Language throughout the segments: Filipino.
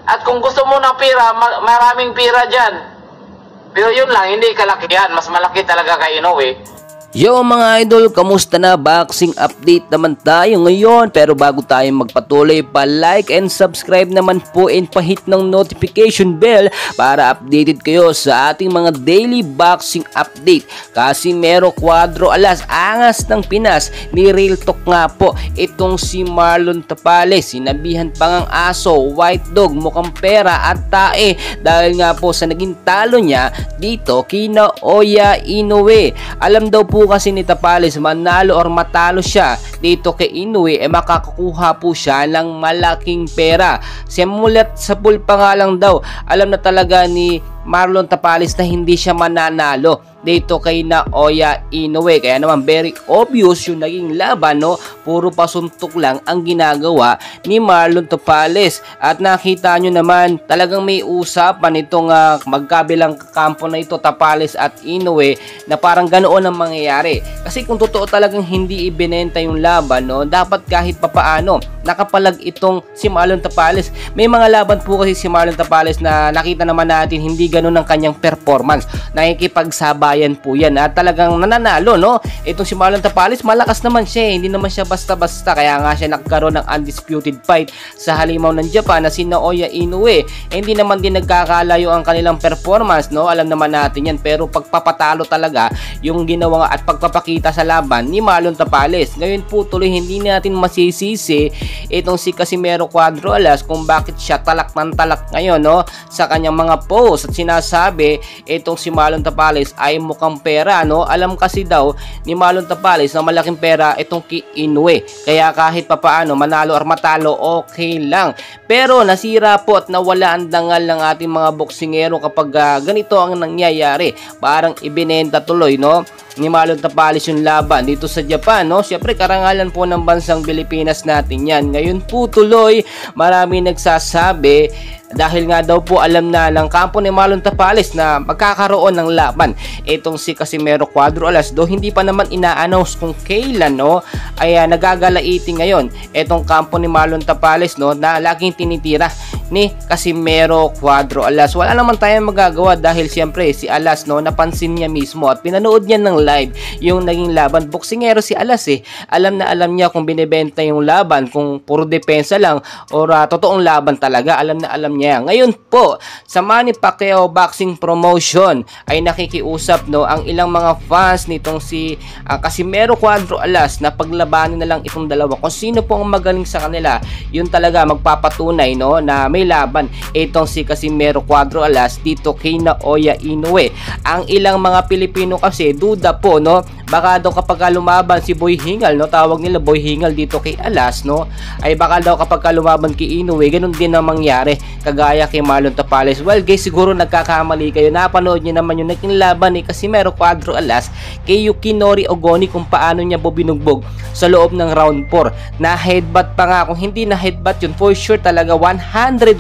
At kung gusto mo ng pira, maraming pira dyan. Pero yun lang, hindi kalakihan. Mas malaki talaga kay Inoue. Yo mga idol, kamusta na? Boxing update naman tayo ngayon. Pero bago tayo magpatuloy, pa-like and subscribe naman po and pa-hit ng notification bell para updated kayo sa ating mga daily boxing update. Casimero Cuadro Alas, angas ng Pinas, ni Real Talk nga po itong si Marlon Tapales. Sinabihan pa ngang aso, white dog, mukhang pera at tae dahil nga po sa naging talo niya dito kina Oya Inoue. Alam daw po kasi ni Tapales, manalo or matalo siya dito kay Inoue, makakakuha po siya ng malaking pera. Simulat sa pool pa nga lang daw, alam na talaga ni Marlon Tapales na hindi siya mananalo dito kay na Oya Inoue. Kaya naman very obvious yung naging laban, no? Puro pasuntok lang ang ginagawa ni Marlon Tapales. At nakita nyo naman talagang may usapan itong magkabilang kampo na ito, Tapales at Inoue, na parang ganoon ang mangyayari. Kasi kung totoo talagang hindi ibinenta yung laban, no, dapat kahit papaano nakapalag itong si Marlon Tapales. May mga laban po kasi si Marlon Tapales na nakita naman natin hindi ganun ang kanyang performance. Nakikipagsabayan po yan at talagang nananalo, no? Itong si Marlon Tapales, malakas naman siya, hindi naman siya basta-basta. Kaya nga siya nagkaroon ng undisputed fight sa halimaw ng Japan na si Naoya Inoue. Hindi naman din nagkakalayo ang kanilang performance, no? Alam naman natin yan. Pero pagpapatalo talaga yung ginawa at pagpapakita sa laban ni Marlon Tapales. Ngayon po tuloy hindi natin masisisi itong si Casimero Cuadro Alas kung bakit siya talak ng talak ngayon, no? Sa kanyang mga post at sinasabi itong si Marlon Tapales ay mukhang pera, no? Alam kasi daw ni Marlon Tapales na malaking pera itong kay Inoue. Kaya kahit papaano manalo or matalo, okay lang. Pero nasira po at nawala ang dangal ng ating mga boksingero kapag ganito ang nangyayari. Parang ibinenta tuloy, no, ni Marlon Tapales yung laban dito sa Japan, no? Siyempre karangalan po ng bansang Pilipinas natin yan. Ngayon po tuloy marami nagsasabi dahil nga daw po alam na ng kampo ni Marlon Tapales na magkakaroon ng laban itong si Casimero Cuadro Alas, do hindi pa naman ina-announce kung kailan, no, ay nagagalaitin ngayon itong kampo ni Marlon Tapales, no, na laging tinitira ni Casimero Cuadro Alas. Wala naman tayong magagawa dahil siyempre si Alas, no, napansin niya mismo at pinanood niya ng live yung naging laban. Boksingero si Alas alam na alam niya kung binibenta yung laban, kung puro depensa lang or totoong laban talaga, alam na alam niya. Ngayon po sa Manny Pacquiao Boxing Promotion ay nakikiusap, no, ang ilang mga fans nitong si Casimero Cuadro Alas na paglabanin na lang itong dalawa. Kung sino po ang magaling sa kanila, yun talaga magpapatunay, no, na may laban itong si Casimero Cuadro Alas dito kay Naoya Inoue. Ang ilang mga Pilipino kasi duda po, no, baka daw kapag lumaban si Boy Hingal, no, tawag nila Boy Hingal dito kay Alas, no, ay baka daw kapag lumaban kay Inoue ganun din ang mangyari kagaya kay Marlon Tapales. Well guys, siguro nagkakamali kayo. Napanood niyo naman yung naging laban ni Casimero Cuadro Alas kay Yukinori Ogoni kung paano niya binugbog sa loob ng round 4. Na headbutt pa nga. Kung hindi na headbutt yun, for sure talaga 101%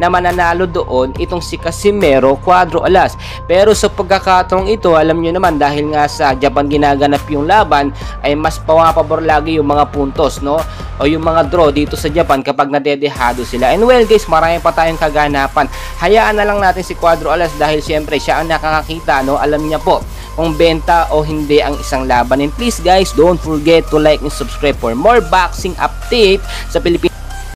na mananalo doon itong si Casimero Cuadro Alas. Pero sa pagkakataong ito, alam niyo naman dahil nga sa Japan ginaganap yung laban, ay mas pumapabor lagi yung mga puntos, no, o yung mga draw dito sa Japan kapag nadedehado sila. And well guys, marami pa tayong kaganapan. Hayaan na lang natin si Cuadro Alas dahil siyempre siya ang nakakakita, no, alam niya po kung benta o hindi ang isang laban. And please guys, don't forget to like and subscribe for more boxing update sa Pilipinas.